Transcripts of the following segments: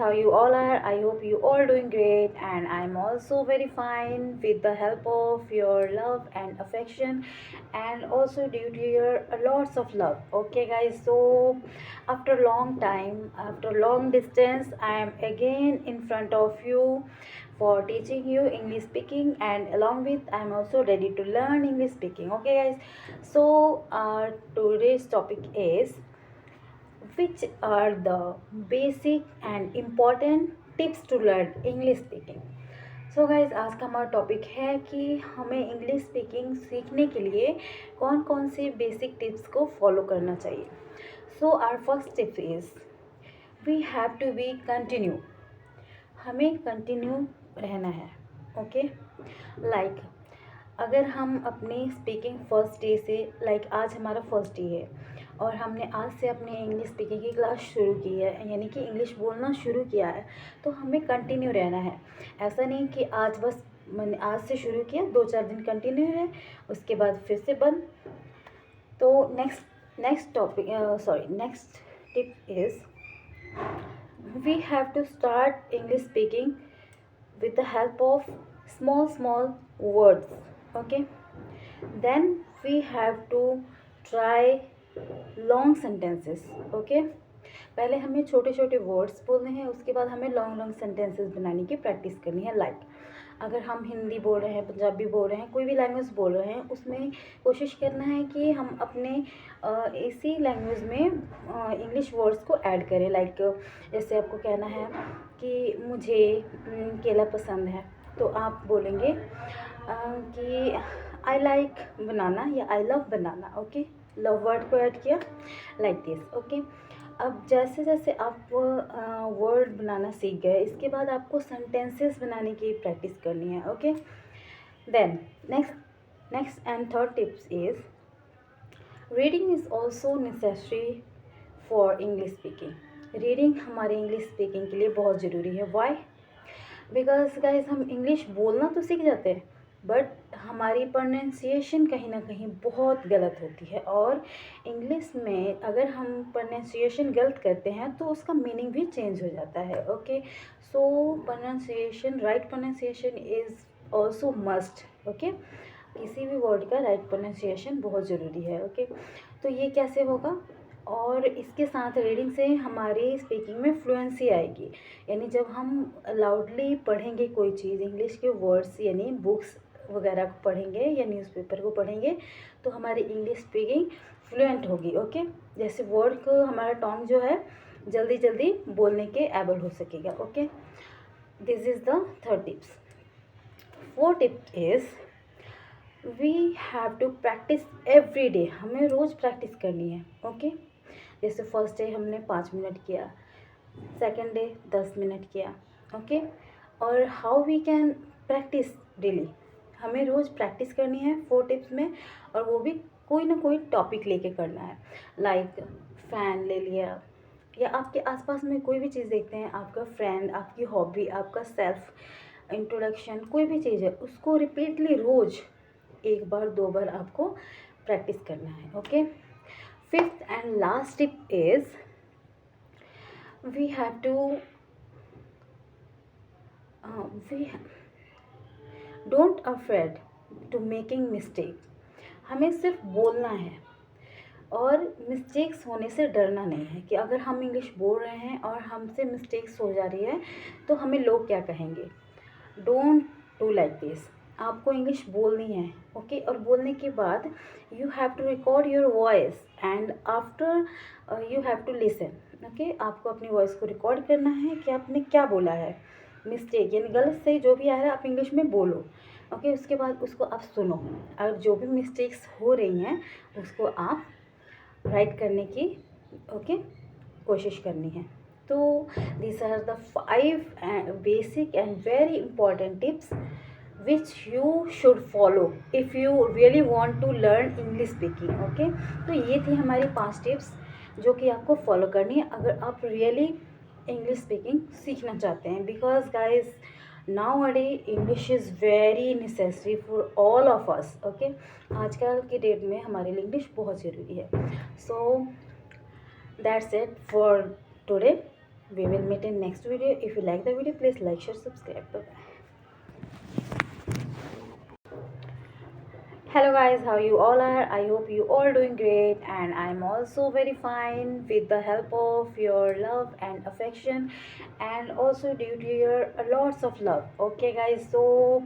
how you all are. I hope you all doing great, and I'm also very fine with the help of your love and affection, and also due to your lots of love. Okay, guys. So after long time, after long distance, I am again in front of you for teaching you English speaking, and along with I'm also ready to learn English speaking. Okay, guys. So today's topic is which are the basic and important tips to learn English speaking. So guys आज का हमारा topic है कि हमें English speaking सीखने के लिए कौन कौन सी बेसिक टिप्स को फॉलो करना चाहिए. So our first tip is we have to be continue. हमें कंटिन्यू रहना है. ओके, लाइक अगर हम अपनी स्पीकिंग फर्स्ट डे से, लाइक आज हमारा फर्स्ट डे है और हमने आज से अपनी इंग्लिश स्पीकिंग की क्लास शुरू की है, यानी कि इंग्लिश बोलना शुरू किया है, तो हमें कंटिन्यू रहना है. ऐसा नहीं कि आज बस मैंने आज से शुरू किया, 2-4 दिन कंटिन्यू है, उसके बाद फिर से बंद. तो next topic next tip is we have to start English speaking with the help of small words. Okay, then we have to try long sentences. Okay, पहले हमें छोटे छोटे वर्ड्स बोलने हैं, उसके बाद हमें लॉन्ग सेंटेंसेस बनाने की प्रैक्टिस करनी है. लाइक अगर हम हिंदी बोल रहे हैं, पंजाबी बोल रहे हैं, कोई भी लैंग्वेज बोल रहे हैं, उसमें कोशिश करना है कि हम अपने इसी लैंग्वेज में इंग्लिश वर्ड्स को ऐड करें. लाइक जैसे आपको कहना है कि मुझे केला पसंद है, तो आप बोलेंगे कि आई लाइक बनाना या I love banana. Okay, love word को ऐड किया लाइक दिस. ओके, अब जैसे जैसे आप वर्ड बनाना सीख गए, इसके बाद आपको सेंटेंसेस बनाने की प्रैक्टिस करनी है. Okay, then next and third tips is reading is also necessary for English speaking. Reading हमारे इंग्लिश स्पीकिंग के लिए बहुत ज़रूरी है. वाई? बिकॉज गाइज हम इंग्लिश बोलना तो सीख जाते हैं, बट हमारी प्रोनाउंसिएशन कहीं ना कहीं बहुत गलत होती है. और इंग्लिश में अगर हम प्रोनाउंसिएशन गलत करते हैं तो उसका मीनिंग भी चेंज हो जाता है. Okay, so pronunciation, right pronunciation is also must. Okay, किसी भी वर्ड का राइट प्रोनाउंसिएशन बहुत ज़रूरी है. ओके, तो ये कैसे होगा? और इसके साथ रीडिंग से हमारी स्पीकिंग में फ्लुएंसी आएगी. यानी जब हम लाउडली पढ़ेंगे कोई चीज़, इंग्लिश के वर्ड्स यानी बुक्स वगैरह को पढ़ेंगे या न्यूज़पेपर को पढ़ेंगे, तो हमारी इंग्लिश स्पीकिंग फ्लुएंट होगी. ओके, जैसे वर्ड को हमारा टोन जो है जल्दी जल्दी बोलने के एबल हो सकेगा. Okay, this is the third tips. Fourth tip is we have to practice every day. हमें रोज़ प्रैक्टिस करनी है. ओके, जैसे फर्स्ट डे हमने 5 मिनट किया, सेकेंड डे 10 मिनट किया. ओके, और how we can practice daily. हमें रोज़ प्रैक्टिस करनी है 4 टिप्स में, और वो भी कोई ना कोई टॉपिक लेके करना है. लाइक फ़ैन ले लिया, या आपके आसपास में कोई भी चीज़ देखते हैं, आपका फ्रेंड, आपकी हॉबी, आपका सेल्फ इंट्रोडक्शन, कोई भी चीज़ है, उसको रिपीटली रोज़ 1 बार 2 बार आपको प्रैक्टिस करना है. Okay, fifth and last tip is we have to don't afraid to making mistake. हमें सिर्फ बोलना है और मिस्टेक्स होने से डरना नहीं है. कि अगर हम इंग्लिश बोल रहे हैं और हमसे मिस्टेक्स हो जा रही है तो हमें लोग क्या कहेंगे. Don't do like this. आपको इंग्लिश बोलनी है. ओके, और बोलने के बाद you have to record your voice and after you have to listen. Okay, आपको अपनी वॉइस को रिकॉर्ड करना है कि आपने क्या बोला है. मिस्टेक यानी गलत से जो भी आ रहा है आप इंग्लिश में बोलो. ओके, उसके बाद उसको आप सुनो, और जो भी मिस्टेक्स हो रही हैं उसको आप राइट करने की कोशिश करनी है. तो these are the 5 basic and very important tips which you should follow if you really want to learn English speaking. Okay, तो ये थी हमारी 5 टिप्स जो कि आपको फॉलो करनी है अगर आप रियली इंग्लिश स्पीकिंग सीखना चाहते हैं. Because guys nowadays English is very necessary for all of us. Okay, आजकल की डेट में हमारे लिए इंग्लिश बहुत ज़रूरी है. So that's it for today. We will meet in next video. If you like the video, please like, share, subscribe. Bye bye. Hello guys, how you all are? I hope you all doing great, and I'm also very fine with the help of your love and affection, and also due to your lots of love. Okay guys, so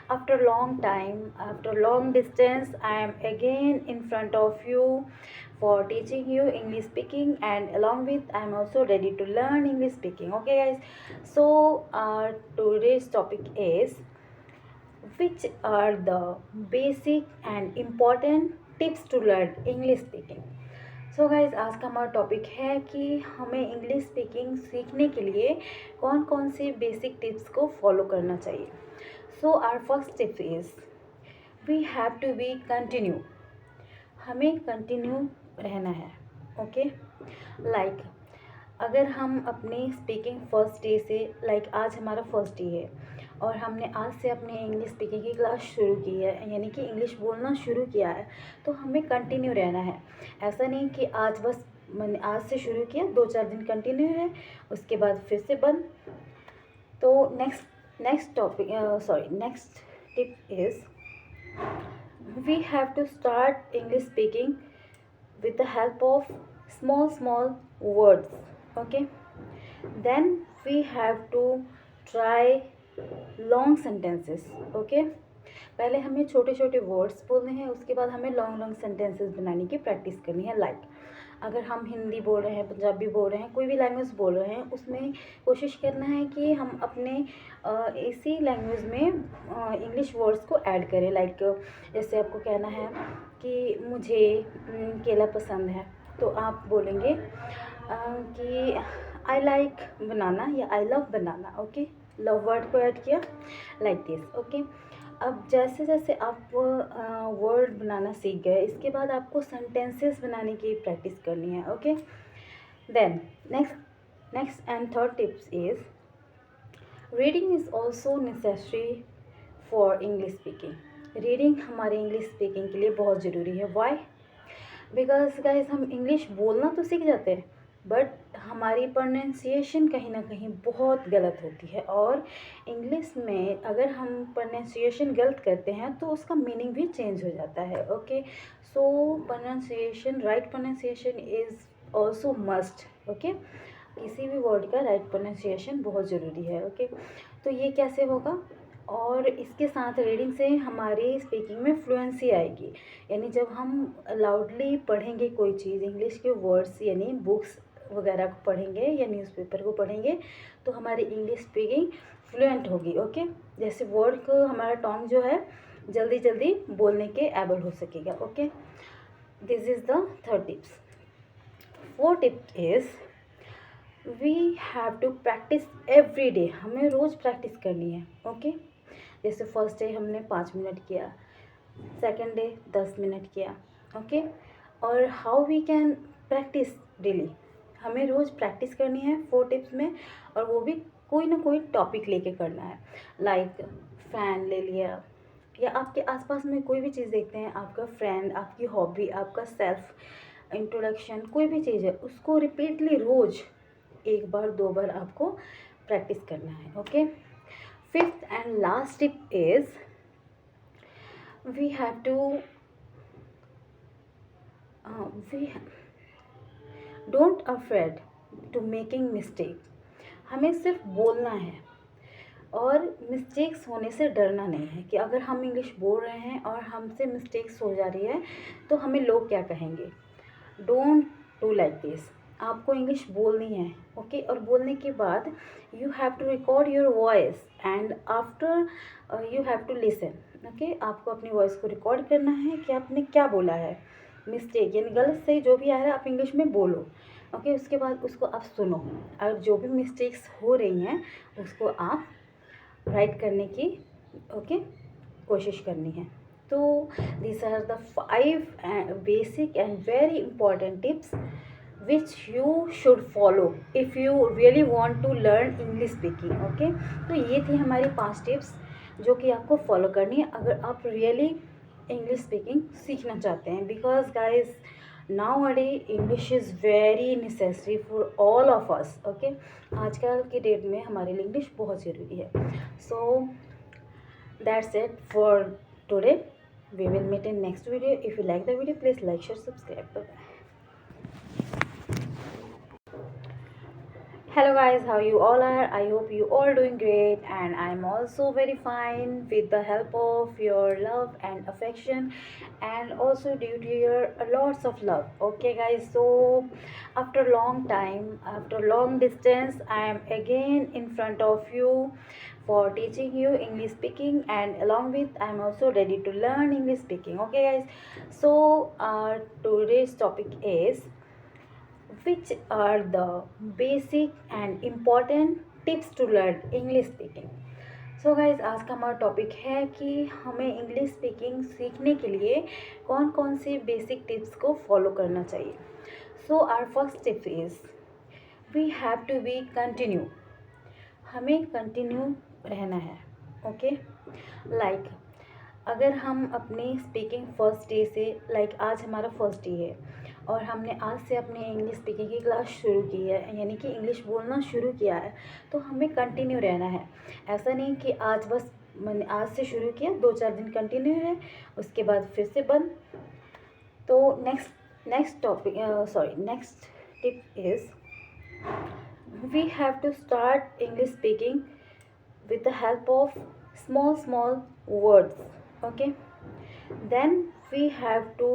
after long time, after long distance, I am again in front of you for teaching you English speaking, and along with I'm also ready to learn English speaking. Okay guys, so today's topic is which are the basic and important tips to learn English speaking. So guys, आज का हमारा topic है कि हमें English speaking सीखने के लिए कौन कौन सी बेसिक टिप्स को फॉलो करना चाहिए. So our first tip is we have to be continue. हमें कंटिन्यू रहना है. ओके, लाइक अगर हम अपनी स्पीकिंग फर्स्ट डे से, लाइक आज हमारा फर्स्ट डे है और हमने आज से अपनी इंग्लिश स्पीकिंग की क्लास शुरू की है, यानी कि इंग्लिश बोलना शुरू किया है, तो हमें कंटिन्यू रहना है. ऐसा नहीं कि आज बस मैंने आज से शुरू किया, 2-4 दिन कंटिन्यू है, उसके बाद फिर से बंद. तो next tip is we have to start English speaking with the help of small words. Okay, then we have to try long sentences. Okay, पहले हमें छोटे छोटे वर्ड्स बोलने हैं, उसके बाद हमें लॉन्ग सेंटेंसेस बनाने की प्रैक्टिस करनी है. लाइक अगर हम हिंदी बोल रहे हैं, पंजाबी बोल रहे हैं, कोई भी लैंग्वेज बोल रहे हैं, उसमें कोशिश करना है कि हम अपने इसी लैंग्वेज में इंग्लिश वर्ड्स को ऐड करें. लाइक जैसे आपको कहना है कि मुझे केला पसंद है, तो आप बोलेंगे कि आई लाइक बनाना या I love banana. Okay, love word को ऐड किया लाइक दिस. ओके, अब जैसे जैसे आप वर्ड बनाना सीख गए, इसके बाद आपको सेंटेंसेस बनाने की प्रैक्टिस करनी है. Okay, then next and third tips is reading is also necessary for English speaking. Reading हमारे इंग्लिश स्पीकिंग के लिए बहुत ज़रूरी है. वाई? बिकॉज गाइज हम इंग्लिश बोलना तो सीख जाते हैं, बट हमारी प्रोनाउंसिएशन कहीं ना कहीं बहुत गलत होती है. और इंग्लिश में अगर हम प्रोनाउंसिएशन गलत करते हैं तो उसका मीनिंग भी चेंज हो जाता है. Okay, so pronunciation, right pronunciation is also must. Okay, किसी भी वर्ड का राइट प्रोनाउंसिएशन बहुत ज़रूरी है. ओके, तो ये कैसे होगा? और इसके साथ रीडिंग से हमारी स्पीकिंग में फ्लुएंसी आएगी. यानी जब हम लाउडली पढ़ेंगे कोई चीज़, इंग्लिश के वर्ड्स यानी बुक्स वगैरह को पढ़ेंगे या न्यूज़पेपर को पढ़ेंगे, तो हमारी इंग्लिश स्पीकिंग फ्लुएंट होगी. ओके, जैसे वर्ड को हमारा टोन जो है जल्दी जल्दी बोलने के एबल हो सकेगा. Okay, this is the third tips. Fourth tip is we have to practice every day. हमें रोज़ प्रैक्टिस करनी है. ओके, जैसे फर्स्ट डे हमने 5 मिनट किया, सेकंड डे 10 मिनट किया. ओके, और how we can practice daily. हमें रोज़ प्रैक्टिस करनी है 4 टिप्स में, और वो भी कोई ना कोई टॉपिक लेके करना है. लाइक फ़ैन ले लिया, या आपके आसपास में कोई भी चीज़ देखते हैं, आपका फ्रेंड, आपकी हॉबी, आपका सेल्फ इंट्रोडक्शन, कोई भी चीज़ है, उसको रिपीटली रोज़ 1 बार 2 बार आपको प्रैक्टिस करना है. Okay, fifth and last tip is we have to don't afraid to making mistake. हमें सिर्फ बोलना है और मिस्टेक्स होने से डरना नहीं है. कि अगर हम इंग्लिश बोल रहे हैं और हमसे मिस्टेक्स हो जा रही है तो हमें लोग क्या कहेंगे. Don't do like this. आपको इंग्लिश बोलनी है. ओके, और बोलने के बाद you have to record your voice and after you have to listen. Okay, आपको अपनी वॉइस को रिकॉर्ड करना है कि आपने क्या बोला है. मिस्टेक यानी गलत से जो भी आ रहा है आप इंग्लिश में बोलो. ओके, उसके बाद उसको आप सुनो, और जो भी मिस्टेक्स हो रही हैं उसको आप राइट करने की कोशिश करनी है. तो these are the 5 basic and very important tips which you should follow if you really want to learn English speaking. Okay, तो ये थी हमारी 5 टिप्स जो कि आपको फॉलो करनी है अगर आप रियली इंग्लिश स्पीकिंग सीखना चाहते हैं. Because guys Nowadays English is very necessary for all of us. Okay, आजकल की डेट में हमारे लिए इंग्लिश बहुत ज़रूरी है. So that's it for today. We will meet in next video. If you like the video, please like, share, subscribe. Bye bye. Hello guys, how you all are? I hope you all doing great, and I'm also very fine with the help of your love and affection, and also due to your lots of love. Okay guys, so after long time, after long distance, I am again in front of you for teaching you English speaking, and along with I'm also ready to learn English speaking. Okay guys, so today's topic is which are the basic and important tips to learn English speaking. So guys, आज का हमारा topic है कि हमें English speaking सीखने के लिए कौन कौन से बेसिक टिप्स को फॉलो करना चाहिए. So our first tip is we have to be continue. हमें कंटिन्यू रहना है. ओके, लाइक अगर हम अपनी स्पीकिंग फर्स्ट डे से, लाइक आज हमारा फर्स्ट डे है और हमने आज से अपनी इंग्लिश स्पीकिंग की क्लास शुरू की है, यानी कि इंग्लिश बोलना शुरू किया है, तो हमें कंटिन्यू रहना है. ऐसा नहीं कि आज बस मैंने आज से शुरू किया, 2-4 दिन कंटिन्यू है, उसके बाद फिर से बंद. तो next tip is we have to start English speaking with the help of small words. Okay, then we have to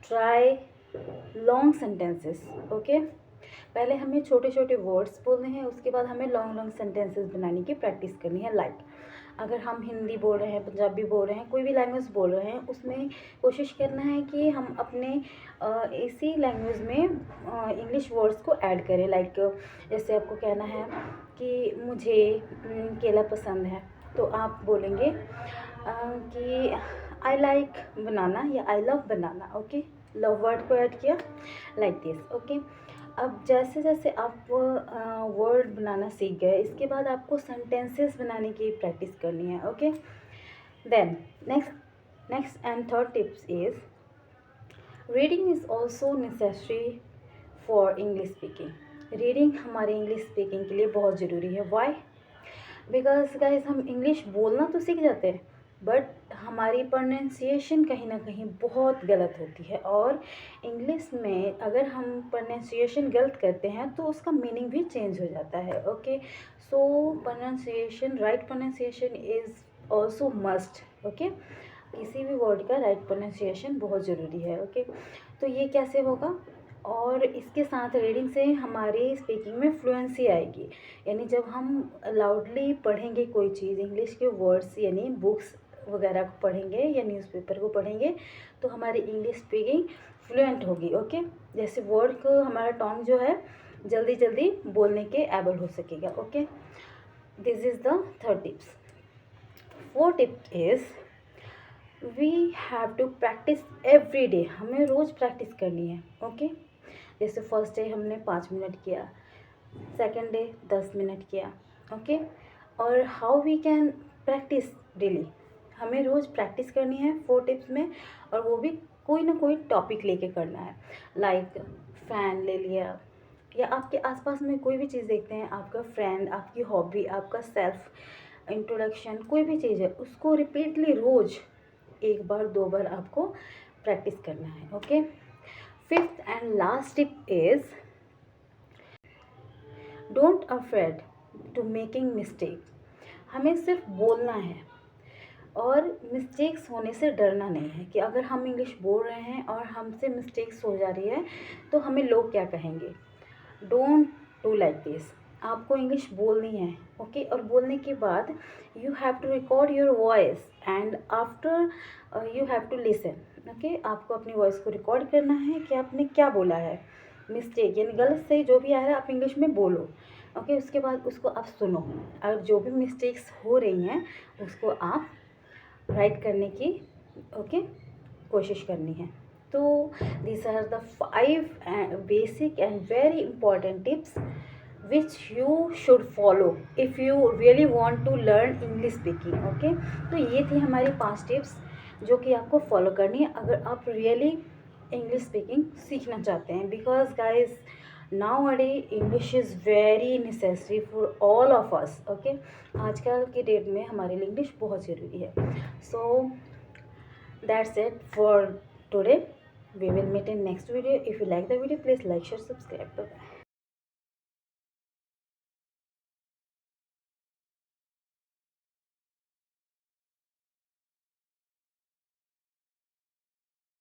try long sentences. Okay, पहले हमें छोटे छोटे वर्ड्स बोलने हैं, उसके बाद हमें लॉन्ग सेंटेंसेस बनाने की प्रैक्टिस करनी है. लाइक अगर हम हिंदी बोल रहे हैं, पंजाबी बोल रहे हैं, कोई भी लैंग्वेज बोल रहे हैं, उसमें कोशिश करना है कि हम अपने इसी लैंग्वेज में इंग्लिश वर्ड्स को ऐड करें. लाइक जैसे आपको कहना है कि मुझे केला पसंद है, तो आप बोलेंगे कि आई लाइक बनाना या I love banana. Okay, love word को ऐड किया लाइक दिस. ओके, अब जैसे जैसे आप वर्ड बनाना सीख गए, इसके बाद आपको सेंटेंसेस बनाने की प्रैक्टिस करनी है. Okay, then next and third tips is reading is also necessary for English speaking. Reading हमारे इंग्लिश स्पीकिंग के लिए बहुत ज़रूरी है. वाई? बिकॉज गाइज हम इंग्लिश बोलना तो सीख जाते हैं, बट हमारी प्रोनाउंसिएशन कहीं ना कहीं बहुत गलत होती है. और इंग्लिश में अगर हम प्रोनाउंसिएशन गलत करते हैं तो उसका मीनिंग भी चेंज हो जाता है. Okay, so pronunciation, right pronunciation is also must. Okay, किसी भी वर्ड का राइट प्रोनाउंसिएशन बहुत ज़रूरी है. ओके, तो ये कैसे होगा? और इसके साथ रीडिंग से हमारी स्पीकिंग में फ्लुएंसी आएगी. यानी जब हम लाउडली पढ़ेंगे कोई चीज़, इंग्लिश के वर्ड्स यानी बुक्स वगैरह को पढ़ेंगे या न्यूज़पेपर को पढ़ेंगे, तो हमारी इंग्लिश स्पीकिंग फ्लुएंट होगी. ओके, जैसे वर्ड को हमारा टोन जो है जल्दी बोलने के एबल हो सकेगा. Okay, this is the third tips. Fourth tip is we have to practice every day. हमें रोज़ प्रैक्टिस करनी है. ओके, जैसे फर्स्ट डे हमने 5 मिनट किया, सेकेंड डे 10 मिनट किया. ओके, और how we can practice daily. हमें रोज़ प्रैक्टिस करनी है 4 टिप्स में, और वो भी कोई ना कोई टॉपिक लेके करना है. लाइक फ़ैन ले लिया, या आपके आसपास में कोई भी चीज़ देखते हैं, आपका फ्रेंड, आपकी हॉबी, आपका सेल्फ इंट्रोडक्शन, कोई भी चीज़ है, उसको रिपीटली रोज़ 1 बार 2 बार आपको प्रैक्टिस करना है. Okay, fifth and last tip is don't afraid to making mistake. हमें सिर्फ बोलना है और मिस्टेक्स होने से डरना नहीं है. कि अगर हम इंग्लिश बोल रहे हैं और हमसे मिस्टेक्स हो जा रही है तो हमें लोग क्या कहेंगे. Don't do like this. आपको इंग्लिश बोलनी है. ओके, और बोलने के बाद you have to record your voice and after you have to listen. Okay, आपको अपनी वॉइस को रिकॉर्ड करना है कि आपने क्या बोला है. मिस्टेक यानी गलत से जो भी आ रहा है आप इंग्लिश में बोलो. ओके, उसके बाद उसको आप सुनो, और जो भी मिस्टेक्स हो रही हैं उसको आप राइट करने की कोशिश करनी है. तो these are the 5 basic and very important tips which you should follow if you really want to learn English speaking. तो ये थी हमारी 5 टिप्स जो कि आपको फॉलो करनी है अगर आप रियली इंग्लिश स्पीकिंग सीखना चाहते हैं, because guys nowadays English is very necessary for all of us. Okay, आजकल की डेट में हमारे लिए इंग्लिश बहुत ज़रूरी है। So that's it for today. We will meet in next video. If you like the video, please like, share, subscribe. Bye bye.